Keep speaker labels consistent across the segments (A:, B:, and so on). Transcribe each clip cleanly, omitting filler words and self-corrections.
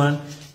A: 1.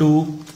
A: 2